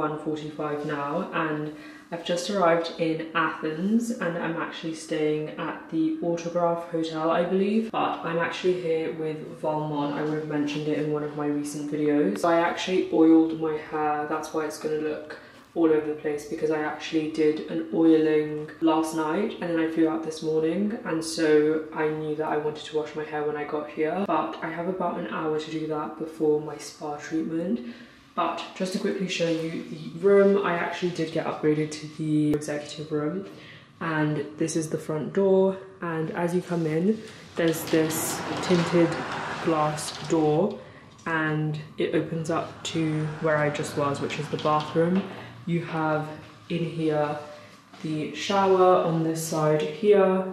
1:45 now, and I've just arrived in Athens and I'm actually staying at the Autograph Hotel, I believe, but I'm actually here with Valmont. I would have mentioned it in one of my recent videos. So I actually oiled my hair, that's why it's going to look all over the place, because I actually did an oiling last night and then I flew out this morning, and so I knew that I wanted to wash my hair when I got here, but I have about an hour to do that before my spa treatment. But just to quickly show you the room, I actually did get upgraded to the executive room, and this is the front door, and as you come in there's this tinted glass door and it opens up to where I just was, which is the bathroom. You have in here the shower on this side here,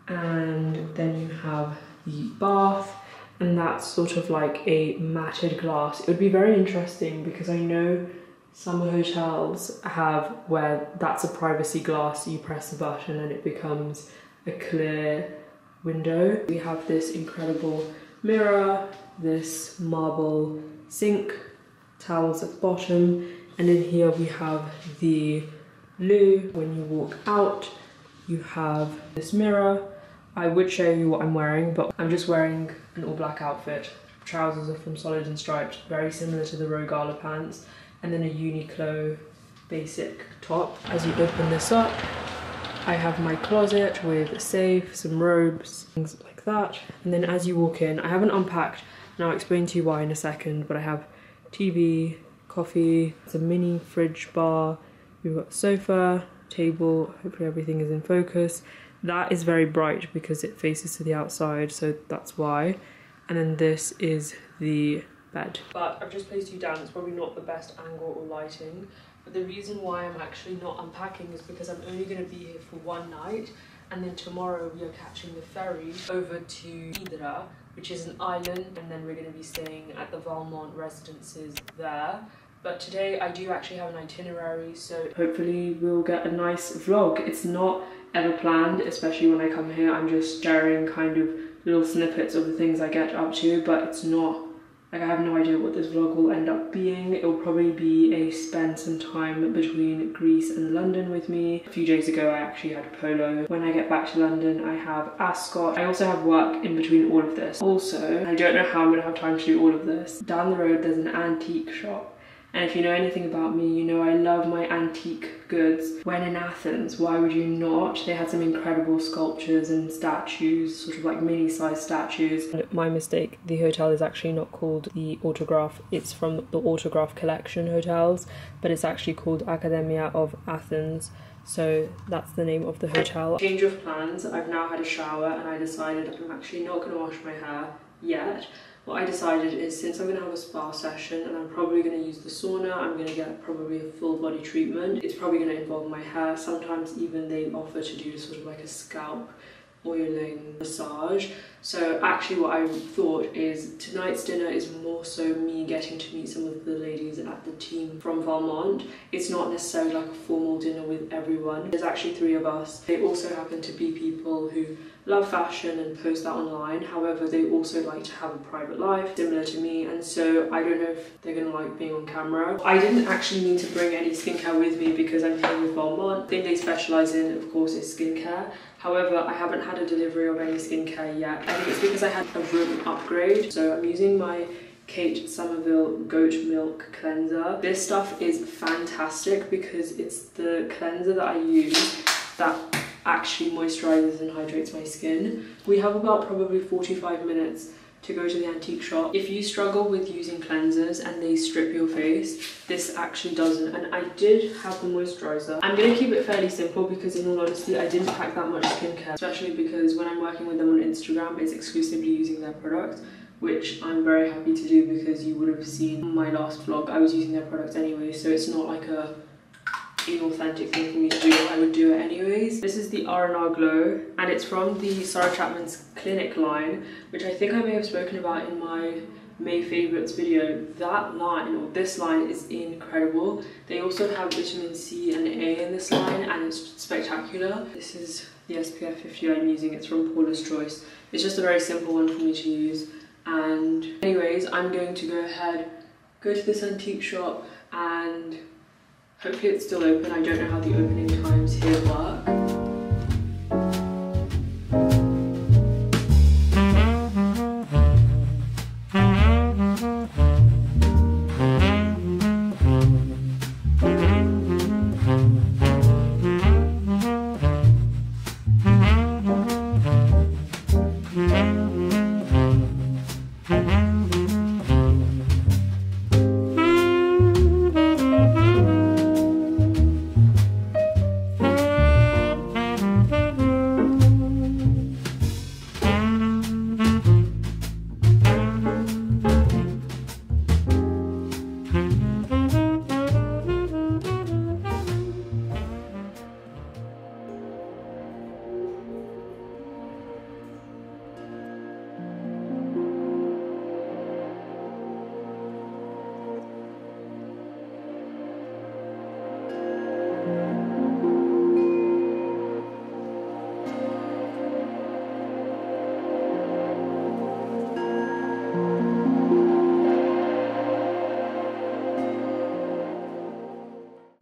and then you have the bath, and that's sort of like a matted glass. It would be very interesting because I know some hotels have where that's a privacy glass, you press a button and it becomes a clear window. We have this incredible mirror, this marble sink, towels at the bottom, and in here we have the loo. When you walk out, you have this mirror. I would show you what I'm wearing, but I'm just wearing an all black outfit. Trousers are from Solid and Striped, very similar to the Rogala pants, and then a Uniqlo basic top. As you open this up, I have my closet with a safe, some robes, things like that. And then as you walk in, I haven't unpacked, and I'll explain to you why in a second, but I have TV, coffee, it's a mini fridge bar, we've got a sofa, table, hopefully everything is in focus. That is very bright because it faces to the outside, so that's why. And then this is the bed. But I've just placed you down, it's probably not the best angle or lighting, but the reason why I'm actually not unpacking is because I'm only going to be here for one night, and then tomorrow we are catching the ferry over to Hydra, which is an island, and then we're going to be staying at the Valmont residences there. But today I do actually have an itinerary, so hopefully we'll get a nice vlog. It's not ever planned, especially when I come here. I'm just sharing kind of little snippets of the things I get up to, but it's not, like, I have no idea what this vlog will end up being. It will probably be a spend some time between Greece and London with me. A few days ago I actually had Polo. When I get back to London I have Ascot. I also have work in between all of this. Also, I don't know how I'm gonna have time to do all of this. Down the road there's an antique shop. And if you know anything about me, you know I love my antique goods. When in Athens, why would you not? They had some incredible sculptures and statues, sort of like mini-sized statues. My mistake, the hotel is actually not called the Autograph, it's from the Autograph Collection hotels, but it's actually called Academia of Athens. So that's the name of the hotel. Change of plans, I've now had a shower and I decided I'm actually not going to wash my hair yet. What I decided is, since I'm going to have a spa session and I'm probably going to use the sauna, I'm going to get probably a full body treatment. It's probably going to involve my hair. Sometimes even they offer to do sort of like a scalp oiling massage. So actually what I thought is tonight's dinner is more so me getting to meet some of the ladies at the team from Valmont. It's not necessarily like a formal dinner with everyone. There's actually 3 of us. They also happen to be people who love fashion and post that online. However, they also like to have a private life similar to me, and so I don't know if they're gonna like being on camera. I didn't actually mean to bring any skincare with me because I'm here with Valmont. The thing they specialise in, of course, is skincare. However, I haven't had a delivery of any skincare yet. I think it's because I had a room upgrade. So I'm using my Kate Somerville Goat Milk Cleanser. This stuff is fantastic because it's the cleanser that I use that actually moisturizes and hydrates my skin. We have about probably 45 minutes to go to the antique shop. If you struggle with using cleansers and they strip your face, this actually doesn't. And I did have the moisturizer. I'm gonna keep it fairly simple because in all honesty, I didn't pack that much skincare, especially because when I'm working with them on Instagram, it's exclusively using their products, which I'm very happy to do because you would have seen my last vlog. I was using their products anyway, so it's not like a inauthentic thing for me to do. I would do it anyways. This is the R&R Glow, and it's from the Sarah Chapman's Clinic line, which I think I may have spoken about in my May Favorites video. That line, or this line, is incredible. They also have vitamin C and A in this line, and it's spectacular. This is the SPF 50 I'm using. It's from Paula's Choice. It's just a very simple one for me to use. And anyways, I'm going to go ahead, go to this antique shop and Hopefully it's still open. I don't know how the opening times here work.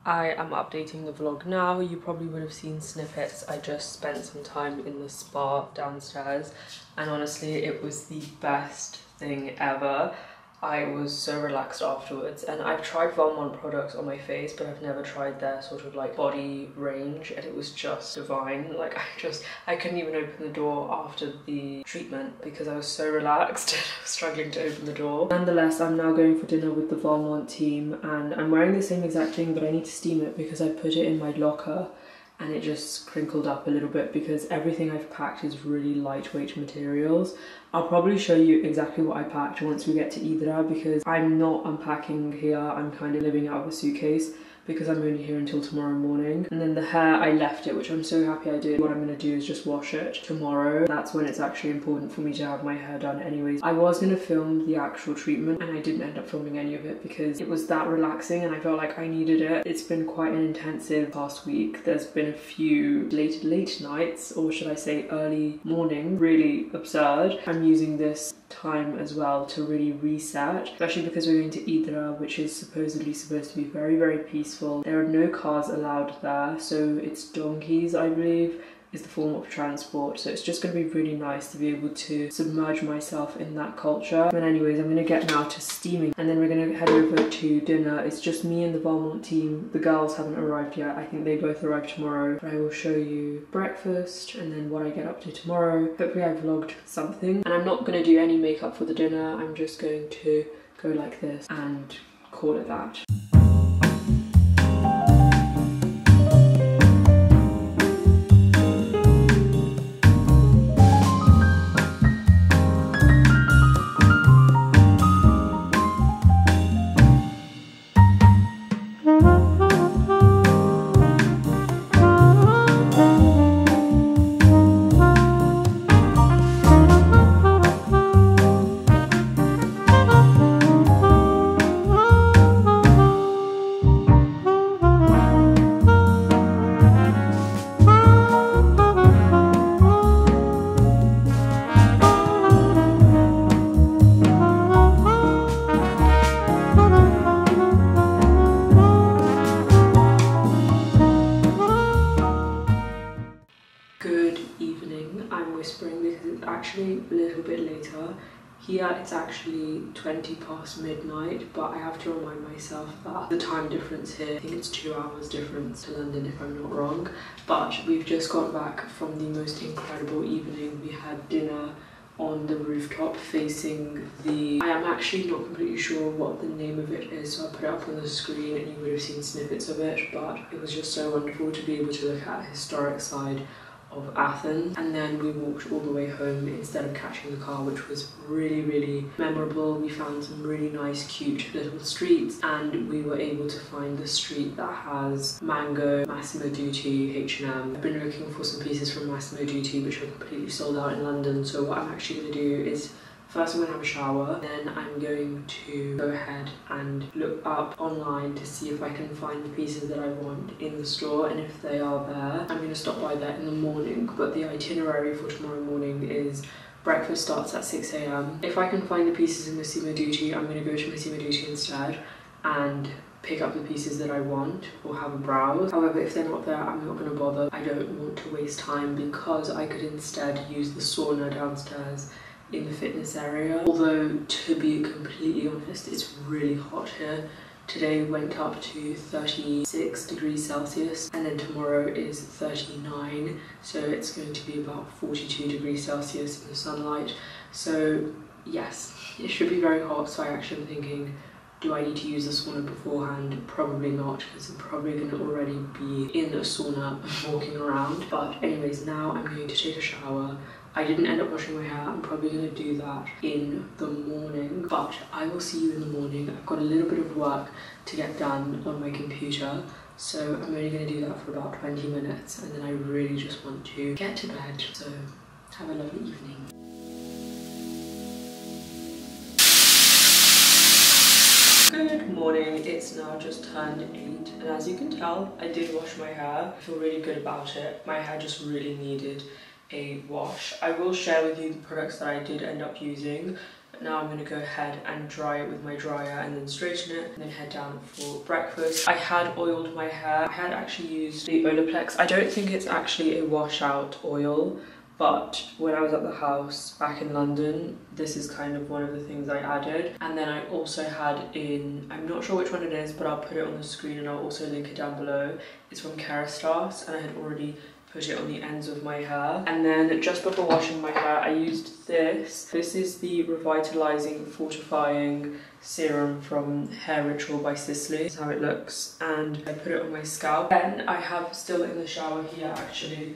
I am updating the vlog now. You probably would have seen snippets. I just spent some time in the spa downstairs and honestly it was the best thing ever. I was so relaxed afterwards, and I've tried Valmont products on my face but I've never tried their sort of like body range, and it was just divine. Like I couldn't even open the door after the treatment because I was so relaxed and I was struggling to open the door. Nonetheless, I'm now going for dinner with the Valmont team and I'm wearing the same exact thing but I need to steam it because I put it in my locker and it just crinkled up a little bit because everything I've packed is really lightweight materials. I'll probably show you exactly what I packed once we get to Hydra because I'm not unpacking here. I'm kind of living out of a suitcase because I'm only here until tomorrow morning. And then the hair, I left it, which I'm so happy I did. What I'm going to do is just wash it tomorrow. That's when it's actually important for me to have my hair done anyways. I was going to film the actual treatment and I didn't end up filming any of it because it was that relaxing and I felt like I needed it. It's been quite an intensive past week. There's been a few late nights, or should I say early morning, really absurd. I'm using this time as well to really reset, especially because we're going to Hydra, which is supposedly supposed to be very, very peaceful. There are no cars allowed there, so it's donkeys, I believe, is the form of transport. So it's just going to be really nice to be able to submerge myself in that culture. But anyways, I'm going to get now to steaming and then we're going to head over to dinner. It's just me and the Valmont team. The girls haven't arrived yet. I think they both arrive tomorrow. But I will show you breakfast and then what I get up to tomorrow. Hopefully I vlogged something. And I'm not going to do any makeup for the dinner. I'm just going to go like this and call it that. Actually a little bit later. Here it's actually 20 past midnight, but I have to remind myself that the time difference here, I think it's 2 hours difference to London if I'm not wrong. But we've just got back from the most incredible evening. We had dinner on the rooftop facing the... I am actually not completely sure what the name of it is, so I'll put it up on the screen and you would have seen snippets of it, but it was just so wonderful to be able to look at the historic side of Athens. And then we walked all the way home instead of catching the car, which was really, really memorable. We found some really nice, cute little streets, and we were able to find the street that has Mango, Massimo Dutti, H&M. I've been looking for some pieces from Massimo Dutti, which are completely sold out in London, so what I'm actually going to do is first I'm going to have a shower, then I'm going to go ahead and look up online to see if I can find the pieces that I want in the store, and if they are there, I'm going to stop by there in the morning. But the itinerary for tomorrow morning is breakfast starts at 6 AM. If I can find the pieces in Massimo Dutti, I'm going to go to Massimo Dutti instead and pick up the pieces that I want or have a browse. However, if they're not there, I'm not going to bother. I don't want to waste time because I could instead use the sauna downstairs in the fitness area. Although, to be completely honest, it's really hot here. Today went up to 36 degrees Celsius and then tomorrow is 39, so it's going to be about 42 degrees Celsius in the sunlight. So yes, it should be very hot. So I actually am thinking, do I need to use the sauna beforehand? Probably not, because I'm probably going to already be in a sauna walking around. But anyways, now I'm going to take a shower. I didn't end up washing my hair. I'm probably going to do that in the morning, but I will see you in the morning. I've got a little bit of work to get done on my computer, so I'm only going to do that for about 20 minutes and then I really just want to get to bed. So have a lovely evening. Good morning, it's now just turned 8 and as you can tell, I did wash my hair. I feel really good about it. My hair just really needed a wash. I will share with you the products that I did end up using, but now I'm going to go ahead and dry it with my dryer and then straighten it and then head down for breakfast. I had oiled my hair. I had actually used the Olaplex. I don't think it's actually a washout oil, but when I was at the house back in London, this is kind of one of the things I added. And then I also had in, I'm not sure which one it is, but I'll put it on the screen and I'll also link it down below. It's from Kerastase and I had already put it on the ends of my hair. And then just before washing my hair, I used this. This is the Revitalizing Fortifying Serum from Hair Ritual by Sisley. This is how it looks. And I put it on my scalp. Then I have still in the shower here actually,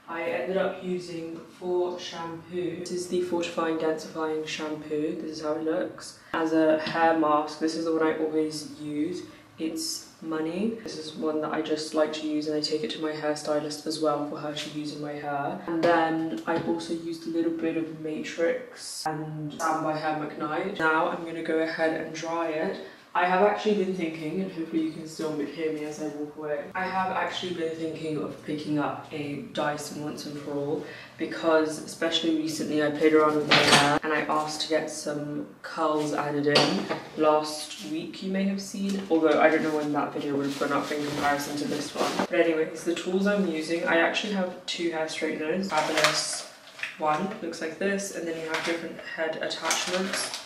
I ended up using for shampoo. This is the Fortifying Densifying Shampoo. This is how it looks. As a hair mask, this is the one I always use. It's Money. This is one that I just like to use and I take it to my hairstylist as well for her to use in my hair. And then I also used a little bit of Matrix and Stand by Hair McKnight. Now I'm going to go ahead and dry it. I have actually been thinking, and hopefully you can still hear me as I walk away, I have actually been thinking of picking up a Dyson once and for all, because especially recently I played around with my hair and I asked to get some curls added in. Last week you may have seen, although I don't know when that video would have gone up in comparison to this one. But anyways, the tools I'm using, I actually have 2 hair straighteners. Fabulous one, looks like this, and then you have different head attachments.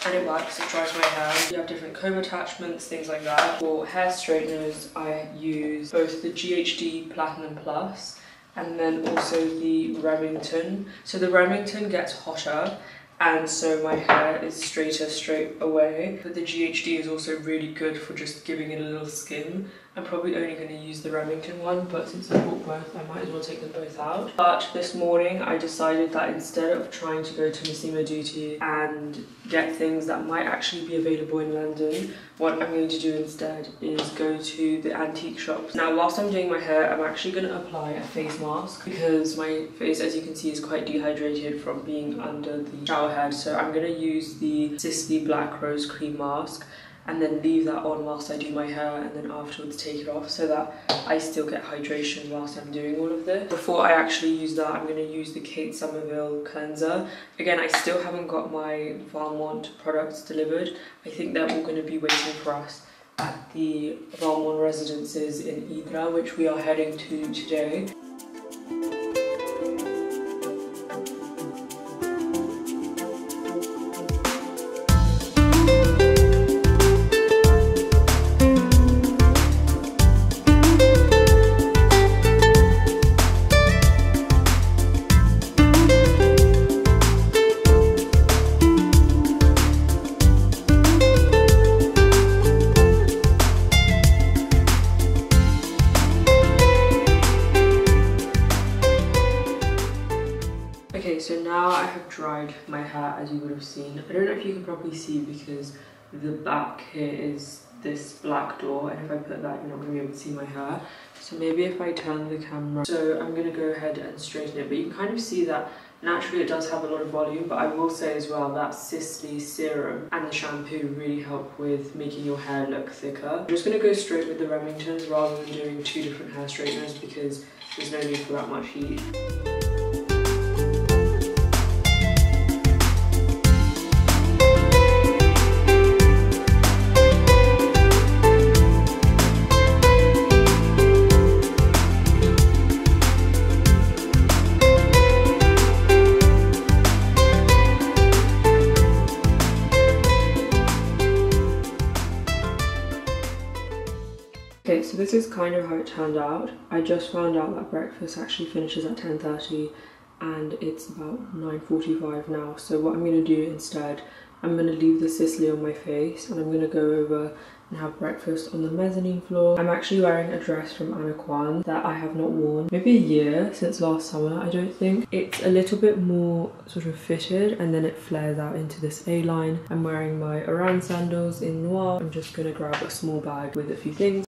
And it works, it dries my hair. You have different comb attachments, things like that. For hair straighteners, I use both the GHD Platinum Plus and then also the Remington. So the Remington gets hotter and so my hair is straighter straight away. But the GHD is also really good for just giving it a little skim. I'm probably only going to use the Remington one, but since I bought both, I might as well take them both out. But this morning, I decided that instead of trying to go to Massimo Dutti and get things that might actually be available in London, what I'm going to do instead is go to the antique shops. Now, whilst I'm doing my hair, I'm actually going to apply a face mask because my face, as you can see, is quite dehydrated from being under the shower head. So I'm going to use the Sisley Black Rose Cream Mask and then leave that on whilst I do my hair and then afterwards take it off so that I still get hydration whilst I'm doing all of this. Before I actually use that, I'm going to use the Kate Somerville cleanser. Again, I still haven't got my Valmont products delivered. I think they're all going to be waiting for us at the Valmont residences in Hydra, which we are heading to today. Dried my hair, as you would have seen. I don't know if you can probably see because the back here is this black door, and if I put that, you're not going to be able to see my hair. So maybe if I turn the camera, so I'm going to go ahead and straighten it, but you can kind of see that naturally it does have a lot of volume. But I will say as well that Sisley serum and the shampoo really help with making your hair look thicker. I'm just going to go straight with the Remingtons rather than doing 2 different hair straighteners because there's no need for that much heat. this is kind of how it turned out. I just found out that breakfast actually finishes at 10:30 and it's about 9:45 now. So what I'm going to do instead, I'm going to leave the Sicily on my face and I'm going to go over and have breakfast on the mezzanine floor. I'm actually wearing a dress from Anna that I have not worn maybe a year, since last summer I don't think. It's a little bit more sort of fitted and then it flares out into this A-line. I'm wearing my Oran sandals in noir. I'm just going to grab a small bag with a few things.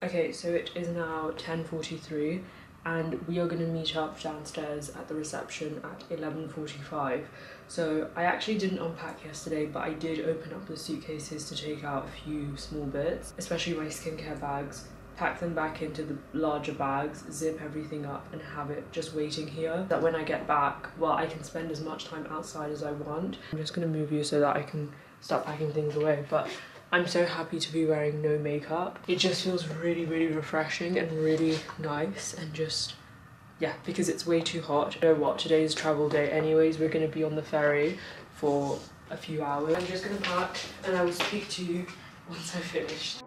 Okay, so it is now 10:43 and we are going to meet up downstairs at the reception at 11:45. So I actually didn't unpack yesterday, but I did open up the suitcases to take out a few small bits, especially my skincare bags, pack them back into the larger bags, zip everything up and have it just waiting here, that when I get back, well, I can spend as much time outside as I want. I'm just going to move you so that I can start packing things away, but I'm so happy to be wearing no makeup. It just feels really, really refreshing and really nice, and just, yeah, because it's way too hot. You know what, today's travel day anyways, we're going to be on the ferry for a few hours. I'm just going to pack and I will speak to you once I've finished.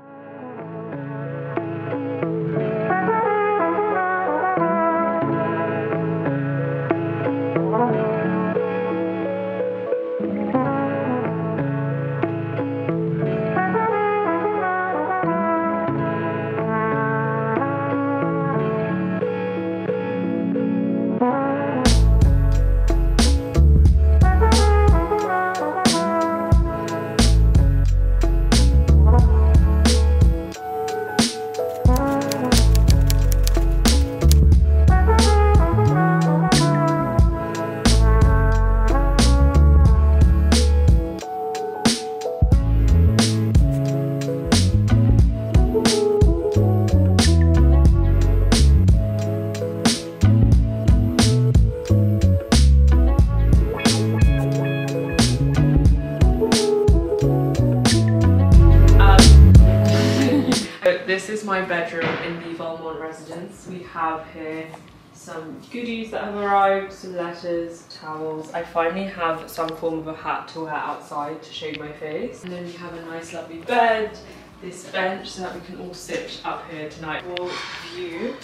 This is my bedroom in the Valmont residence. We have here some goodies that have arrived, some letters, towels. I finally have some form of a hat to wear outside to shade my face. And then we have a nice lovely bed, this bench so that we can all sit up here tonight. Full view.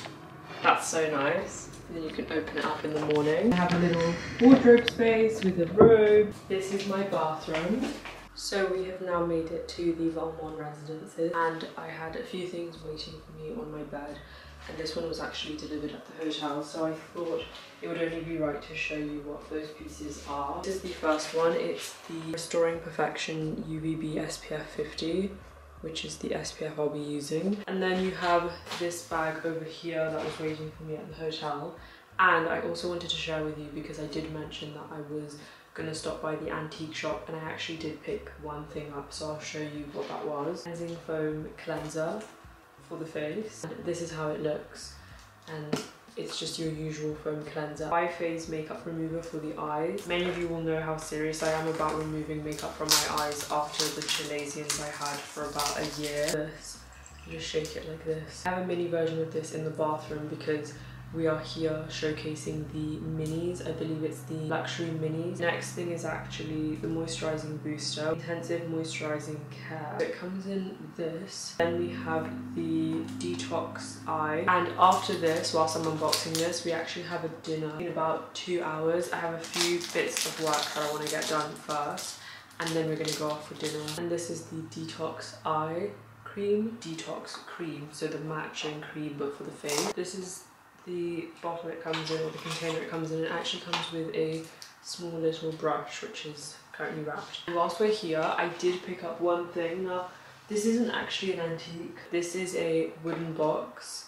That's so nice. And then you can open it up in the morning. I have a little wardrobe space with a robe. This is my bathroom. So we have now made it to the Valmont residences and I had a few things waiting for me on my bed, and this one was actually delivered at the hotel, so I thought it would only be right to show you what those pieces are. This is the first one. It's the Restoring Perfection UVB SPF 50, which is the SPF I'll be using. And then you have this bag over here that was waiting for me at the hotel. And I also wanted to share with you, because I did mention that I was gonna stop by the antique shop and I actually did pick one thing up, so I'll show you what that was. Cleansing foam cleanser for the face. And this is how it looks, and it's just your usual foam cleanser. Bi-phase makeup remover for the eyes. Many of you will know how serious I am about removing makeup from my eyes after the Chilasians I had for about a year. This, you just shake it like this. I have a mini version of this in the bathroom because we are here showcasing the minis. I believe it's the luxury minis. Next thing is actually the moisturizing booster, intensive moisturizing care. So it comes in this. Then we have the detox eye. And after this, whilst I'm unboxing this, we actually have a dinner in about 2 hours. I have a few bits of work that I want to get done first, and then we're going to go off for dinner. And this is the detox eye cream. Detox cream, so the matching cream but for the face. This is the bottle it comes in, or the container it comes in. It actually comes with a small little brush which is currently wrapped. And whilst we're here, I did pick up one thing. Now this isn't actually an antique, this is a wooden box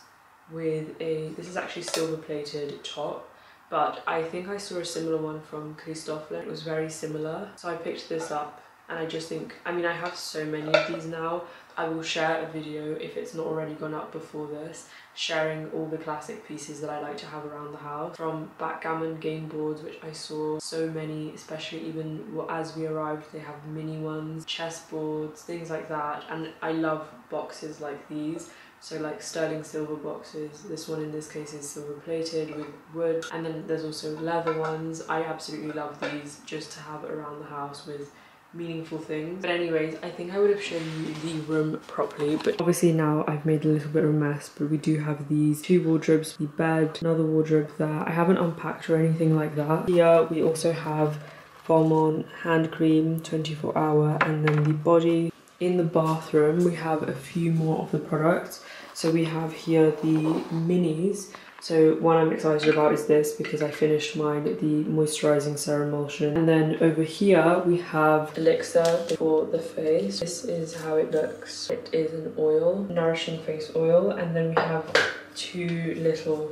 with a, this is actually silver plated top, but I think I saw a similar one from Christophe. It was very similar, so I picked this up. And I just think, I mean, I have so many of these now. I will share a video, if it's not already gone up before this, sharing all the classic pieces that I like to have around the house. From backgammon game boards, which I saw so many, especially even as we arrived, they have mini ones, chess boards, things like that. And I love boxes like these So like sterling silver boxes. This one in this case is silver plated with wood, and then there's also leather ones. I absolutely love these just to have around the house with meaningful things. But anyways, I think I would have shown you the room properly, but obviously now I've made a little bit of a mess. But we do have these 2 wardrobes, the bed, another wardrobe there. I haven't unpacked or anything like that. Here we also have Valmont hand cream, 24 hour, and then the body. In the bathroom we have a few more of the products. So we have here the minis. So one I'm excited about is this because I finished mine, the moisturising serum emulsion. And then over here we have elixir for the face. This is how it looks. It is an oil, nourishing face oil. And then we have 2 little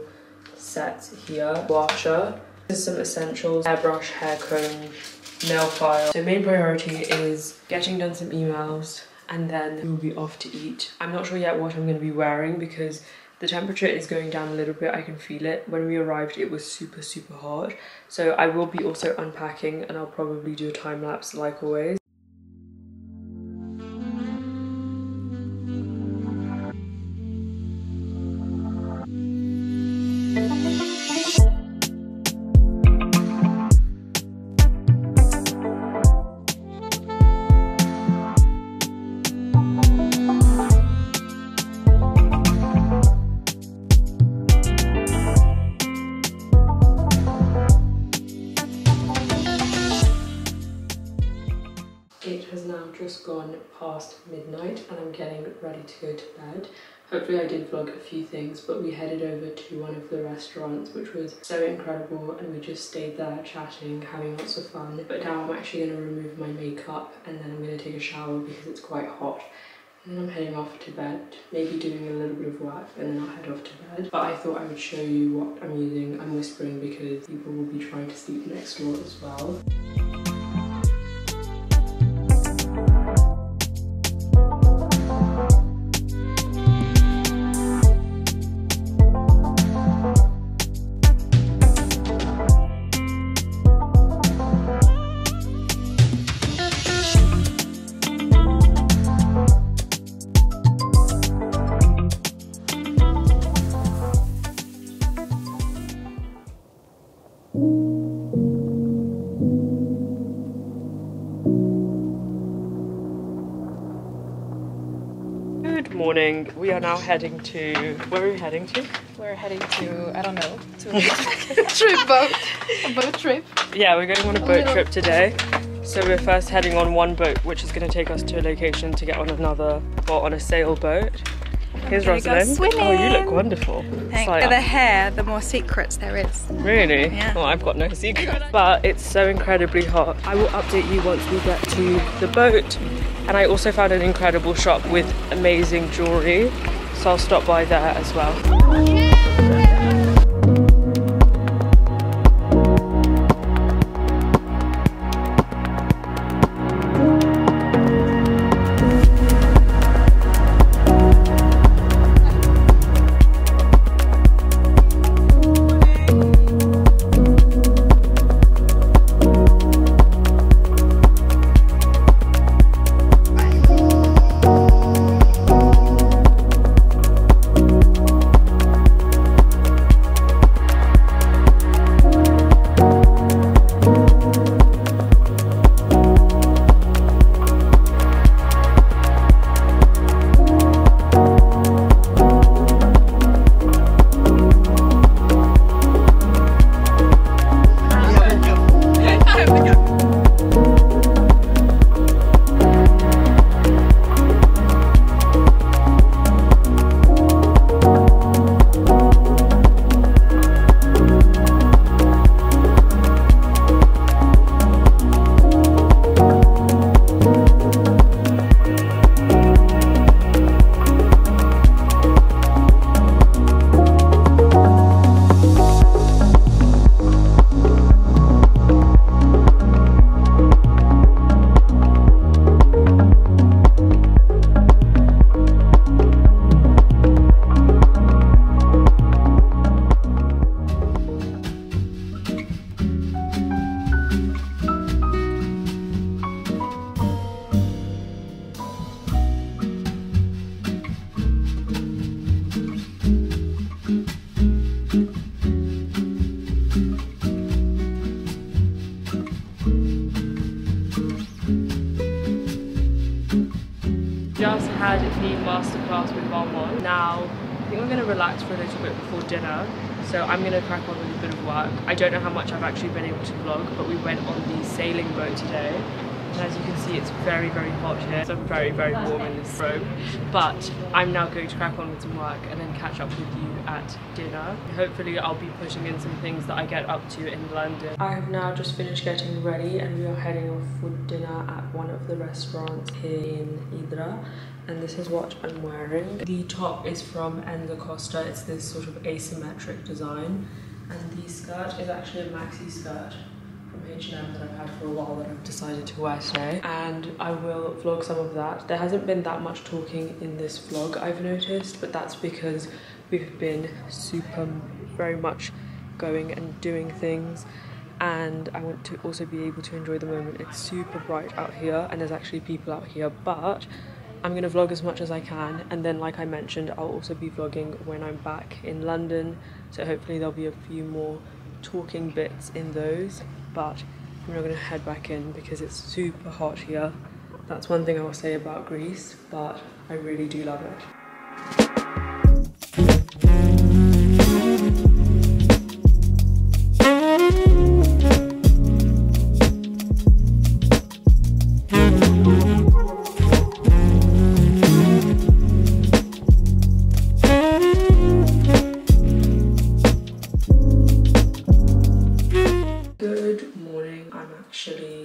sets here. Washer. This is some essentials, hairbrush, hair comb, nail file. So main priority is getting done some emails and then we'll be off to eat. I'm not sure yet what I'm going to be wearing because the temperature is going down a little bit. I can feel it. When we arrived it was super hot. So I will be also unpacking and I'll probably do a time lapse like always. It has now just gone past midnight and I'm getting ready to go to bed. Hopefully I did vlog a few things, but we headed over to one of the restaurants which was so incredible and we just stayed there chatting, having lots of fun. But now I'm actually going to remove my makeup and then I'm going to take a shower because it's quite hot. And then I'm heading off to bed, maybe doing a little bit of work and then I'll head off to bed. But I thought I would show you what I'm using. I'm whispering because people will be trying to sleep next door as well. Good morning. We are now heading to... Where are we heading to? We're heading to, I don't know, to a boat trip. Yeah, we're going on a boat trip today. So we're first heading on one boat, which is going to take us to a location to get on another, or on a sailboat. Here's Rosalind. Oh, you look wonderful. Thank you. The hair, the more secrets there is. Really? Yeah. Well, I've got no secrets. But it's so incredibly hot. I will update you once we get to the boat. And I also found an incredible shop with amazing jewellery. So I'll stop by there as well. Just had the masterclass with Valmont. Now, I think I'm going to relax for a little bit before dinner. So I'm going to crack on with a bit of work. I don't know how much I've actually been able to vlog, but we went on the sailing boat today. And as you can see, it's very, very hot here. So I'm very, very warm in this robe. But I'm now going to crack on with some work and then catch up with you at dinner. Hopefully I'll be putting in some things that I get up to in London. I have now just finished getting ready and we are heading off for dinner at one of the restaurants here in Hydra. And this is what I'm wearing. The top is from Costa. It's this sort of asymmetric design. And the skirt is actually a maxi skirt from H&M that I've had for a while that I've decided to wear today. And I will vlog some of that. There hasn't been that much talking in this vlog, I've noticed, but that's because we've been very much going and doing things. And I want to also be able to enjoy the moment. It's super bright out here and there's actually people out here, but I'm going to vlog as much as I can, and then like I mentioned, I'll also be vlogging when I'm back in London, so hopefully there'll be a few more talking bits in those, but I'm not going to head back in because it's super hot here. That's one thing I will say about Greece, but I really do love it.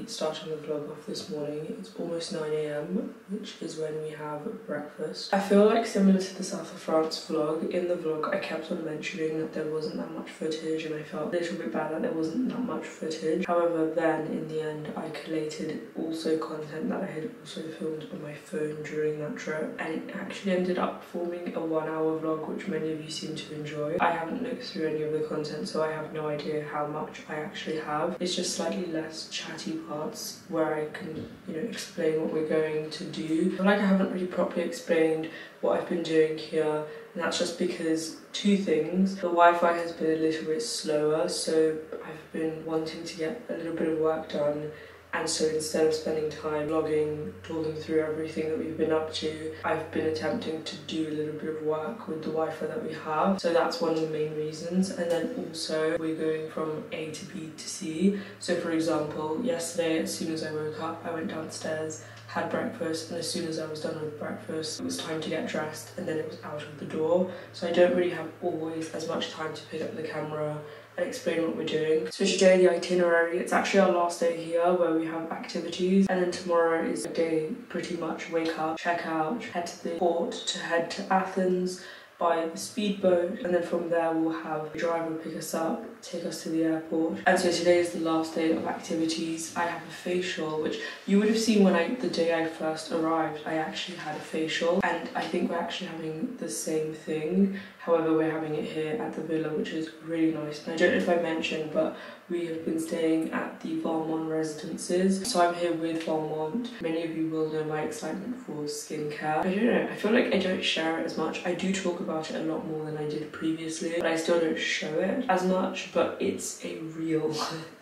Starting the vlog off this morning. It's almost 9 AM, which is when we have breakfast. I feel like similar to the South of France vlog, in the vlog I kept on mentioning that there wasn't that much footage and I felt a little bit bad that there wasn't that much footage. However, then in the end I collated also content that I had also filmed on my phone during that trip, and it actually ended up forming a 1 hour vlog, which many of you seem to enjoy. I haven't looked through any of the content, so I have no idea how much I actually have. It's just slightly less chatty parts where I can, explain what we're going to do. I feel like I haven't really properly explained what I've been doing here, and that's just because two things. The Wi-Fi has been a little bit slower, so I've been wanting to get a little bit of work done, and so instead of spending time vlogging, talking through everything that we've been up to, I've been attempting to do a little bit of work with the Wi-Fi that we have. So that's one of the main reasons. And then also we're going from A to B to C. So for example, yesterday as soon as I woke up, I went downstairs, had breakfast, and as soon as I was done with breakfast, it was time to get dressed, and then it was out of the door. So I don't really have always as much time to pick up the camera and explain what we're doing. So today the itinerary, it's actually our last day here where we have activities, and then tomorrow is a day pretty much wake up, check out, head to the port to head to Athens by the speedboat, and then from there we'll have a driver pick us up, take us to the airport. And so today is the last day of activities. I have a facial, which you would have seen when the day I first arrived, I actually had a facial, and I think we're actually having the same thing. However, we're having it here at the villa, which is really nice. And I don't know if I mentioned, but we have been staying at the Valmont residences. So I'm here with Valmont. Many of you will know my excitement for skincare. I don't know, I feel like I don't share it as much. I do talk about it a lot more than I did previously, but I still don't show it as much, but it's a real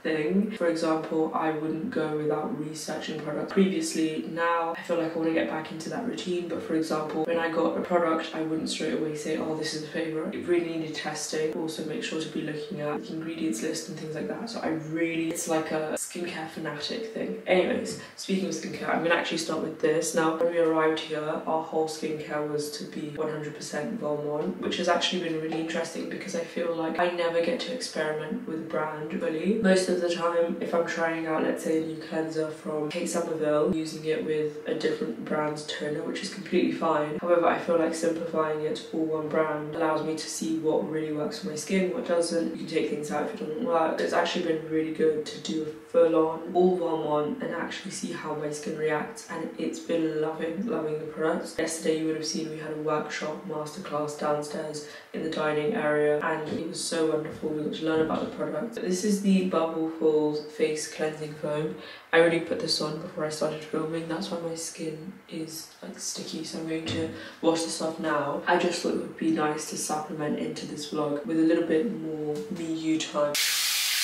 thing. For example, I wouldn't go without researching products previously. Now I feel like I want to get back into that routine, but for example, when I got a product, I wouldn't straight away say, oh, this is a favourite. It really needed testing. Also make sure to be looking at the ingredients list and things like that. So it's like a skincare fanatic thing. Anyways, speaking of skincare, I'm gonna actually start with this. Now, when we arrived here, our whole skincare was to be 100% Valmont, which has actually been really interesting because I feel like I never get to experiment with a brand fully. Most of the time, if I'm trying out, let's say, a new cleanser from Kate Somerville, using it with a different brand's toner, which is completely fine. However, I feel like simplifying it to all one brand allows me to see what really works for my skin, what doesn't. You can take things out if it doesn't work. It's actually been really good to do a full-on all Valmont and actually see how my skin reacts, and it's been loving the products. Yesterday you would have seen we had a workshop masterclass downstairs in the dining area, and it was so wonderful. We got to learn about the product. This is the Bubble Falls Face Cleansing Foam. I already put this on before I started filming. That's why my skin is like sticky, so I'm going to wash this off now. I just thought it would be nice to supplement into this vlog with a little bit more me you time.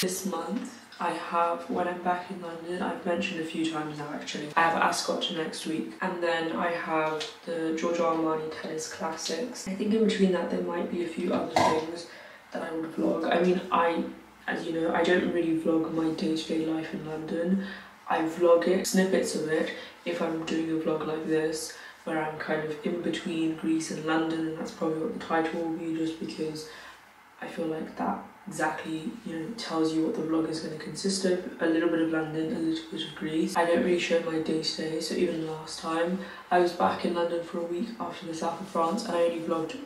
This month I have, when I'm back in London, I've mentioned a few times now actually, I have Ascot next week, and then I have the Giorgio Armani Tennis Classics. I think in between that there might be a few other things that I would vlog. I mean, as you know, I don't really vlog my day-to-day life in London. I vlog it, snippets of it, if I'm doing a vlog like this, where I'm kind of in between Greece and London, and that's probably what the title will be, just because I feel like that exactly, you know, tells you what the vlog is going to consist of. A little bit of London, a little bit of Greece. I don't really show my day-to-day, so even last time I was back in London for a week after the south of France, and I only vlogged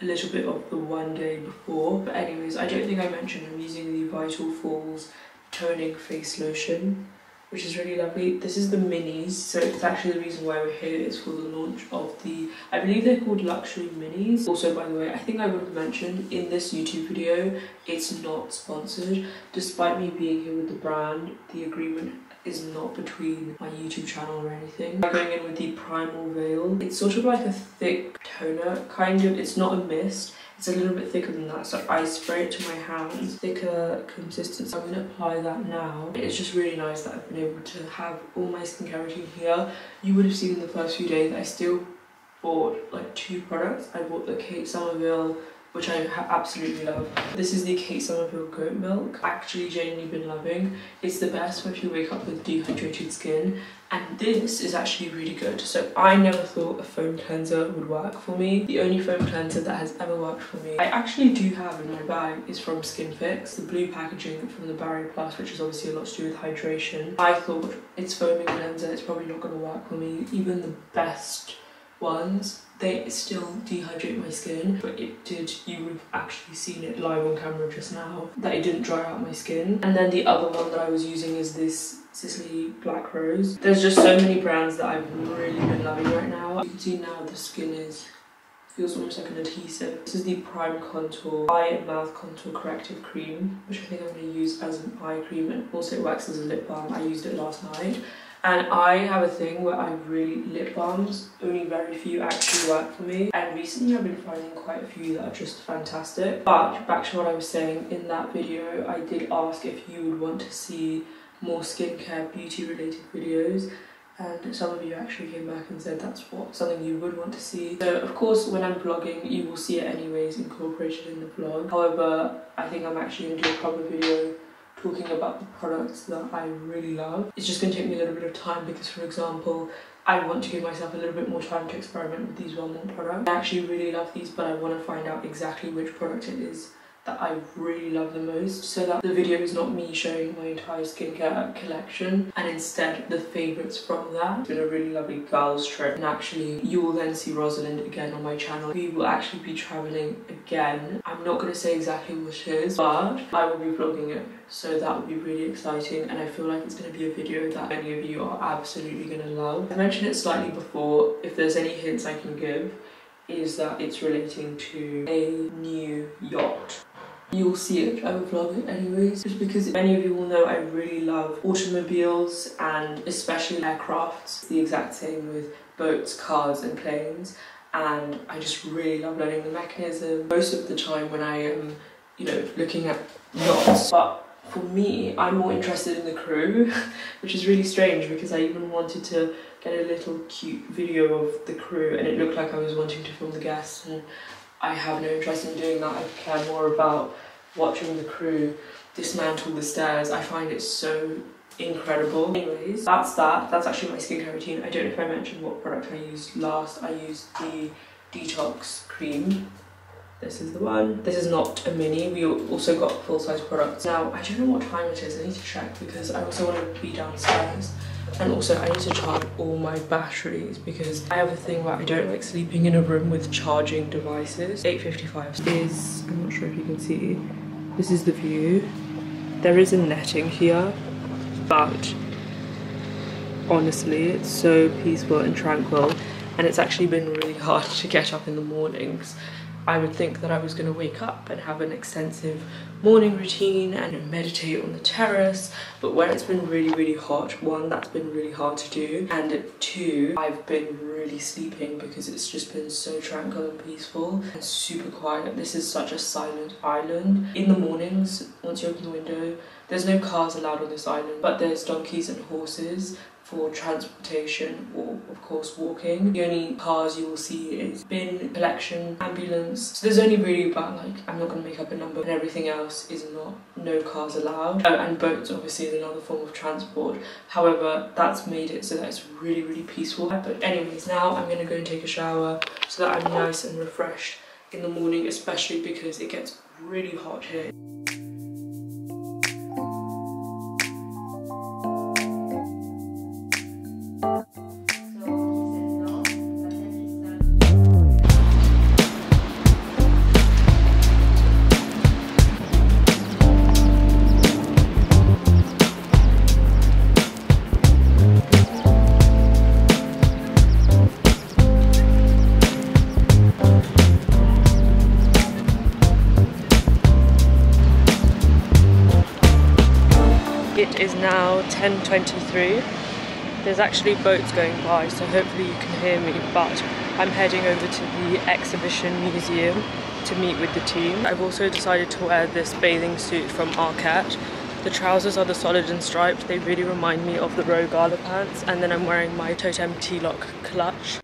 a little bit of the one day before. But anyways, I don't think I mentioned I'm using the Vital Falls toning face lotion, which is really lovely. This is the minis, so it's actually the reason why we're here. It's for the launch of the, I believe they're called luxury minis. Also, by the way, I think I would have mentioned in this YouTube video, it's not sponsored. Despite me being here with the brand, the agreement is not between my YouTube channel or anything. I'm going in with the Primal Veil. It's sort of like a thick toner, kind of. It's not a mist. It's a little bit thicker than that, so I spray it to my hands. Thicker consistency. I'm going to apply that now. It's just really nice that I've been able to have all my skincare routine here. You would have seen in the first few days I still bought like 2 products. I bought the Kate Somerville, which I absolutely love. This is the Kate Somerville goat milk. I've actually genuinely been loving. It's the best for if you wake up with dehydrated skin. And this is actually really good. So I never thought a foam cleanser would work for me. The only foam cleanser that has ever worked for me, I actually do have in my bag, is from Skin Fix. The blue packaging from the Barrier Plus, which is obviously a lot to do with hydration. I thought it's foaming cleanser, it's probably not going to work for me. Even the best ones, they still dehydrate my skin, but it did, you would have actually seen it live on camera just now, that it didn't dry out my skin. And then the other one that I was using is this Sicily Black Rose. There's just so many brands that I've really been loving right now. You can see now the skin feels almost like an adhesive. This is the Prime Contour Eye and Mouth Contour Corrective Cream, which I think I'm going to use as an eye cream, and also it works as a lip balm. I used it last night. And I have a thing where lip balms, only very few actually work for me. And recently I've been finding quite a few that are just fantastic. But back to what I was saying, in that video, I did ask if you would want to see more skincare, beauty related videos. And some of you actually came back and said that's something you would want to see. So of course, when I'm vlogging, you will see it anyways incorporated in the vlog. However, I think I'm actually going to do a proper video talking about the products that I really love. It's just going to take me a little bit of time because, for example, I want to give myself a little bit more time to experiment with these Valmont products. I actually really love these, but I want to find out exactly which product it is that I really love the most, so that the video is not me showing my entire skincare collection and instead the favourites from that. It's been a really lovely girls trip, and actually you will then see Rosalind again on my channel. We will actually be travelling again. I'm not going to say exactly what it is, but I will be vlogging it, so that will be really exciting, and I feel like it's going to be a video that many of you are absolutely going to love. I mentioned it slightly before. If there's any hints I can give, is that it's relating to a new yacht. You'll see it, I will vlog it anyways, just because many of you will know I really love automobiles and especially aircrafts. The exact same with boats, cars and planes, and I just really love learning the mechanism most of the time when I am, you know, looking at yachts. But for me, I'm more interested in the crew, which is really strange because I even wanted to get a little cute video of the crew and it looked like I was wanting to film the guests, and I have no interest in doing that. I care more about watching the crew dismantle the stairs. I find it so incredible. Anyways, that's that. That's actually my skincare routine. I don't know if I mentioned what product I used last. I used the Detox Cream. This is the one. This is not a mini. We also got full-size products. Now, I don't know what time it is. I need to check because I also want to be downstairs. And also I need to charge all my batteries because I have a thing where I don't like sleeping in a room with charging devices. 8:55 is, I'm not sure if you can see, this is the view. There is a netting here, but honestly it's so peaceful and tranquil, and it's actually been really hard to get up in the mornings I would think that I was going to wake up and have an extensive morning routine and meditate on the terrace, but where it's been really hot, one, that's been really hard to do, and two, I've been really sleeping because it's just been so tranquil and peaceful and super quiet. This is such a silent island. In the mornings, once you open the window, there's no cars allowed on this island, but there's donkeys and horses for transportation or of course walking. The only cars you will see is bin collection, ambulance. So there's only really about, like, I'm not going to make up a number, and everything else is no cars allowed. Oh, and boats obviously is another form of transport. However, that's made it so that it's really peaceful. But anyways, now I'm going to go and take a shower so that I'm nice and refreshed in the morning, especially because it gets really hot here. It is now 10:23. There's actually boats going by, so hopefully you can hear me, but I'm heading over to the exhibition museum to meet with the team. I've also decided to wear this bathing suit from Arcot. The trousers are the solid and striped. They really remind me of the Row Gala pants, and then I'm wearing my Totem T-Lock clutch.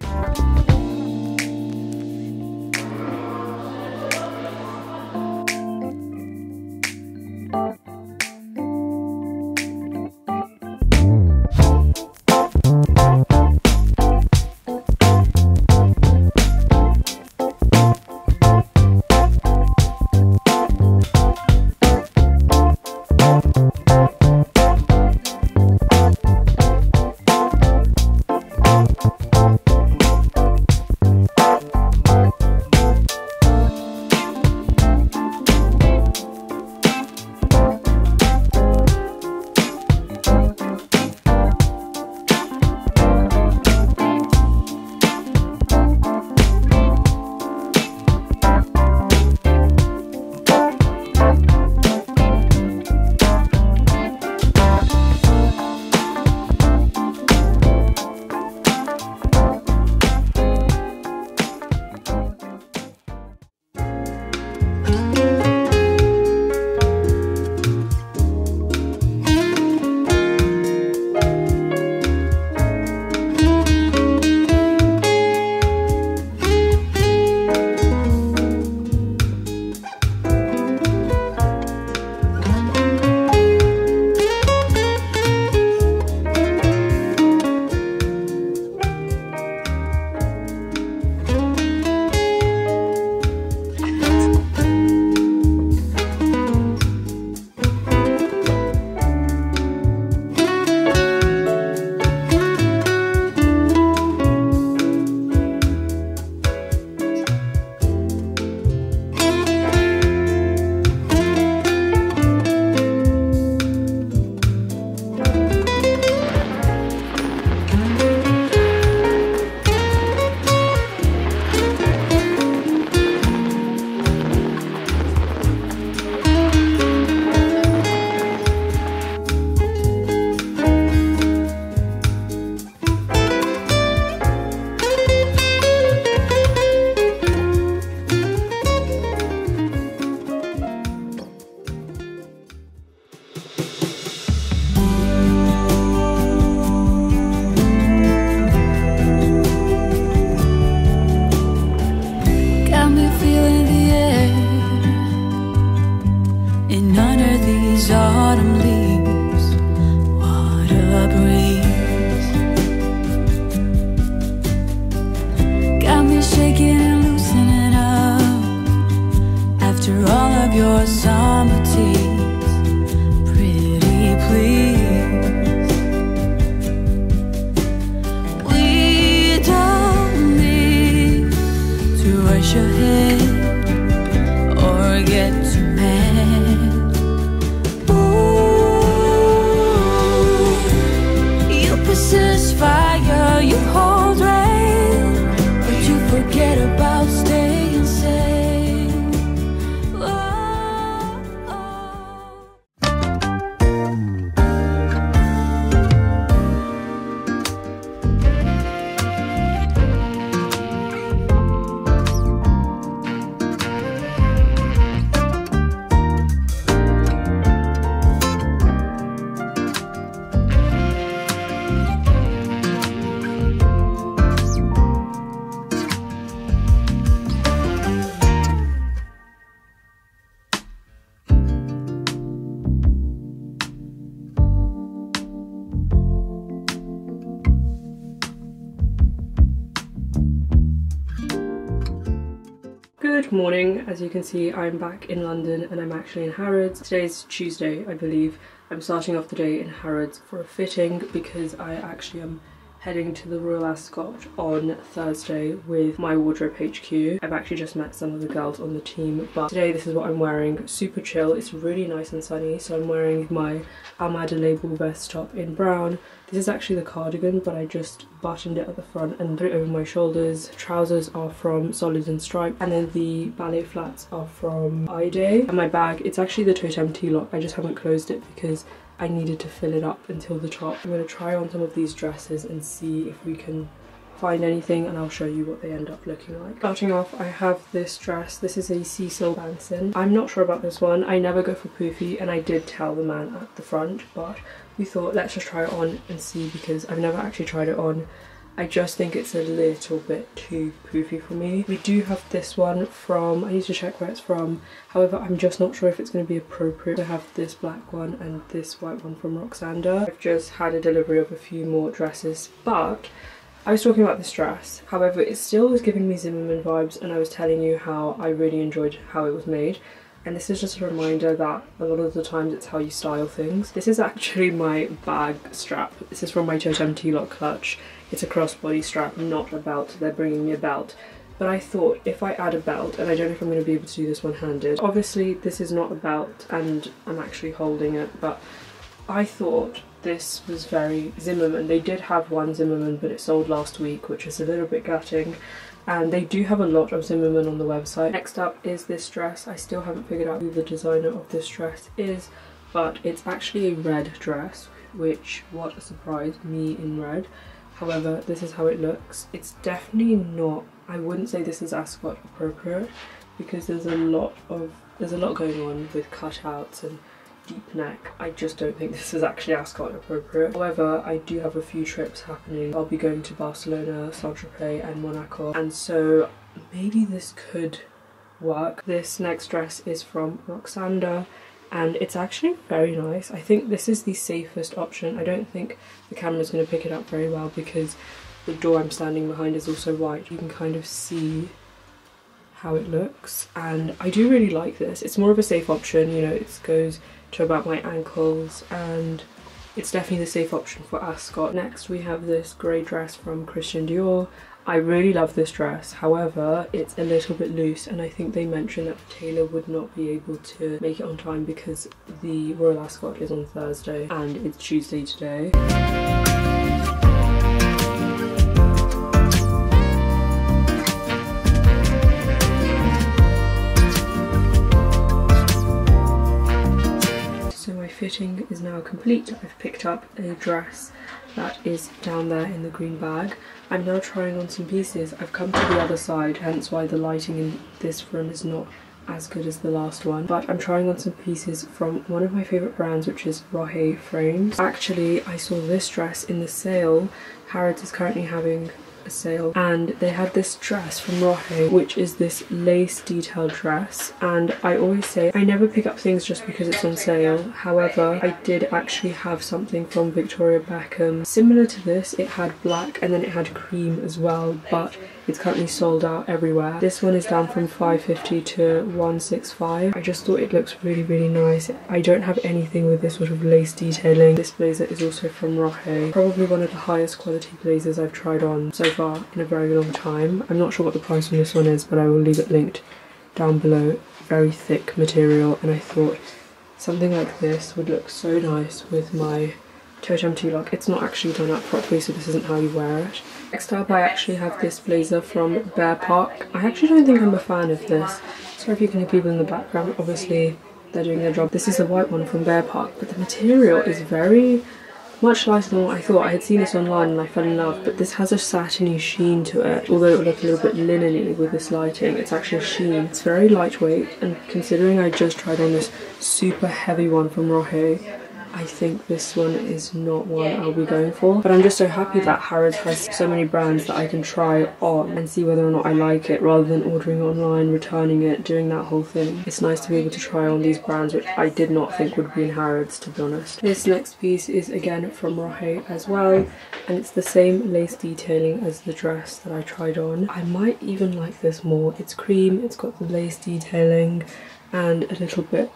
Forget about staying safe. Good morning. As you can see, I'm back in London and I'm actually in Harrods. Today's Tuesday, I believe. I'm starting off the day in Harrods for a fitting because I actually am heading to the Royal Ascot on Thursday with my wardrobe HQ. I've actually just met some of the girls on the team, but today this is what I'm wearing. Super chill. It's really nice and sunny, so I'm wearing my Armani label vest top in brown. This is actually the cardigan, but I just buttoned it at the front and put it over my shoulders. Trousers are from Solid and Stripe, and then the ballet flats are from Ide. And my bag, it's actually the Totem T-lock. I just haven't closed it because I needed to fill it up until the top. I'm going to try on some of these dresses and see if we can find anything, and I'll show you what they end up looking like. Starting off, I have this dress. This is a Cecil Banson. I'm not sure about this one. I never go for poofy, and I did tell the man at the front, but we thought let's just try it on and see because I've never actually tried it on. I just think it's a little bit too poofy for me. We do have this one from, I need to check where it's from, however I'm just not sure if it's going to be appropriate. I have this black one and this white one from Roxanda. I've just had a delivery of a few more dresses, but I was talking about this dress, however it still was giving me Zimmermann vibes, and I was telling you how I really enjoyed how it was made. And this is just a reminder that a lot of the times it's how you style things. This is actually my bag strap. This is from my Totem T-lock clutch. It's a crossbody strap, not a belt. They're bringing me a belt. But I thought if I add a belt, and I don't know if I'm going to be able to do this one-handed. Obviously this is not a belt and I'm actually holding it, but I thought this was very Zimmermann. They did have one Zimmermann, but it sold last week, which is a little bit gutting. And they do have a lot of Zimmermann on the website. Next up is this dress. I still haven't figured out who the designer of this dress is, but it's actually a red dress, which, what a surprise, me in red. However, this is how it looks. It's definitely not, I wouldn't say this is Ascot appropriate, because there's a lot going on with cutouts and deep neck. I just don't think this is actually Ascot appropriate. However, I do have a few trips happening. I'll be going to Barcelona, Saint-Tropez and Monaco, and so maybe this could work. This next dress is from Roxanda and it's actually very nice. I think this is the safest option. I don't think the camera's going to pick it up very well because the door I'm standing behind is also white. You can kind of see how it looks, and I do really like this. It's more of a safe option, you know, it goes to about my ankles and it's definitely the safe option for Ascot. Next we have this grey dress from Christian Dior. I really love this dress, however it's a little bit loose, and I think they mentioned that the tailor would not be able to make it on time because the Royal Ascot is on Thursday and it's Tuesday today. Fitting is now complete. I've picked up a dress that is down there in the green bag. I'm now trying on some pieces. I've come to the other side, hence why the lighting in this room is not as good as the last one, but I'm trying on some pieces from one of my favourite brands, which is Rohe Frames. Actually, I saw this dress in the sale. Harrods is currently having a sale, and they had this dress from Rohe, which is this lace detailed dress, and I always say I never pick up things just because it's on sale. However, I did actually have something from Victoria Beckham similar to this. It had black and then it had cream as well, but it's currently sold out everywhere. This one is down from $5.50 to $165. I just thought it looks really, really nice. I don't have anything with this sort of lace detailing. This blazer is also from Rohe. Probably one of the highest quality blazers I've tried on so far in a very long time. I'm not sure what the price on this one is, but I will leave it linked down below. Very thick material, and I thought something like this would look so nice with my Totem T-lock. It's not actually done up properly, so this isn't how you wear it. Next up, I actually have this blazer from Bear Park. I actually don't think I'm a fan of this. Sorry if you can hear people in the background. Obviously, they're doing their job. This is the white one from Bear Park, but the material is very much lighter than what I thought. I had seen this online and I fell in love, but this has a satiny sheen to it. Although it would look a little bit linen-y with this lighting, it's actually a sheen. It's very lightweight, and considering I just tried on this super heavy one from Rohe, I think this one is not one I'll be going for. But I'm just so happy that Harrods has so many brands that I can try on and see whether or not I like it, rather than ordering it online, returning it, doing that whole thing. It's nice to be able to try on these brands, which I did not think would be in Harrods, to be honest. This next piece is again from Rohe as well, and it's the same lace detailing as the dress that I tried on. I might even like this more. It's cream, it's got the lace detailing and a little bit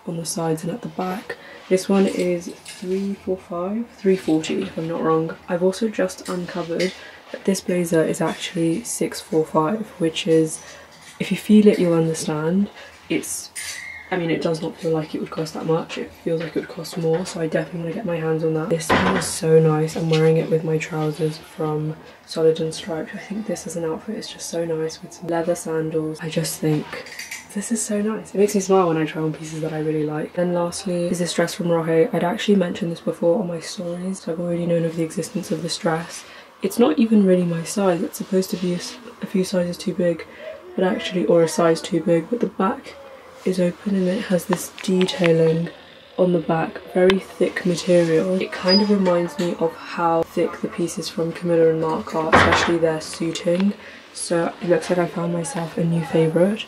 on the sides and at the back. This one is $340 if I'm not wrong. I've also just uncovered that this blazer is actually $645, which is, if you feel it, you'll understand. I mean, it does not feel like it would cost that much. It feels like it would cost more, so I definitely want to get my hands on that. This one is so nice. I'm wearing it with my trousers from Solid and Striped. I think this as an outfit is just so nice with some leather sandals. I just think this is so nice. It makes me smile when I try on pieces that I really like. And lastly is this dress from Rohe. I'd actually mentioned this before on my stories, so I've already known of the existence of this dress. It's not even really my size. It's supposed to be a few sizes too big, but actually, or a size too big, but the back is open and it has this detailing on the back, very thick material. It kind of reminds me of how thick the pieces from Camilla and Marc are, especially their suiting. So it looks like I found myself a new favourite.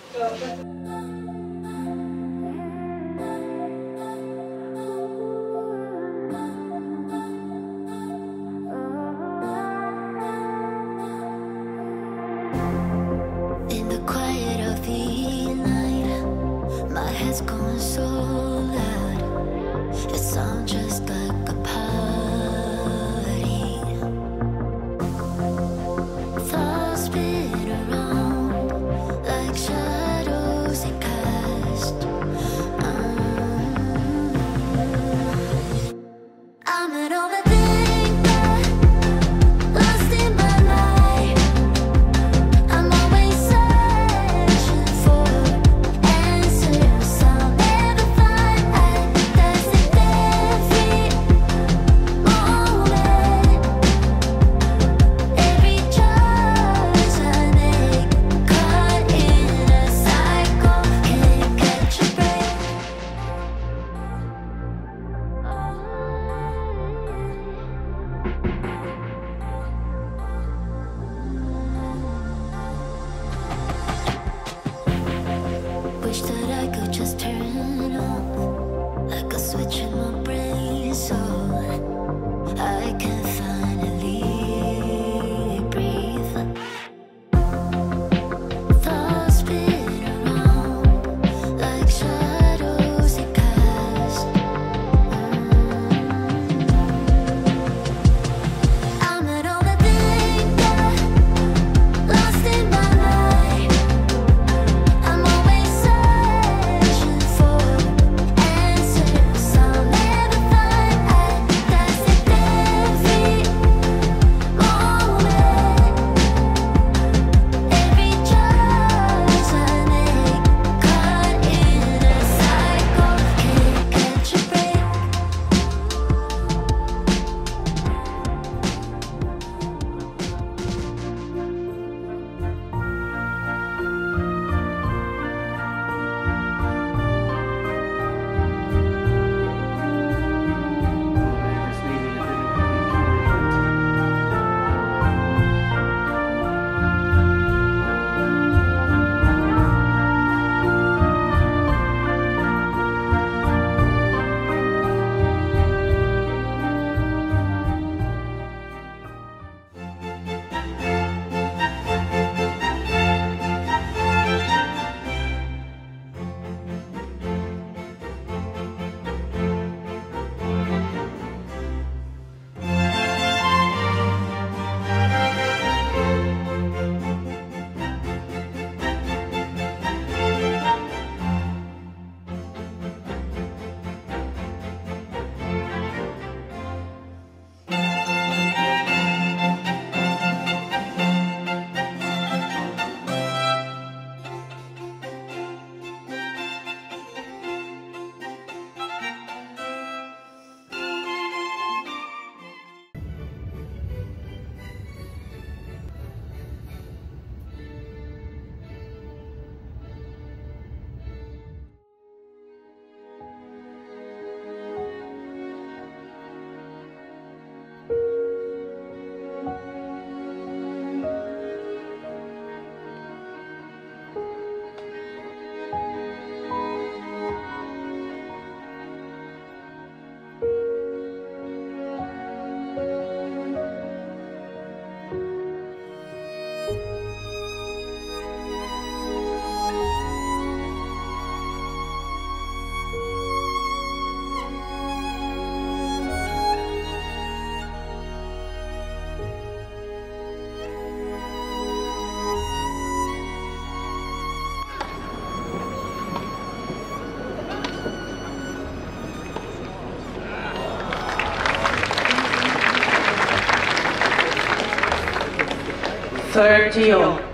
30.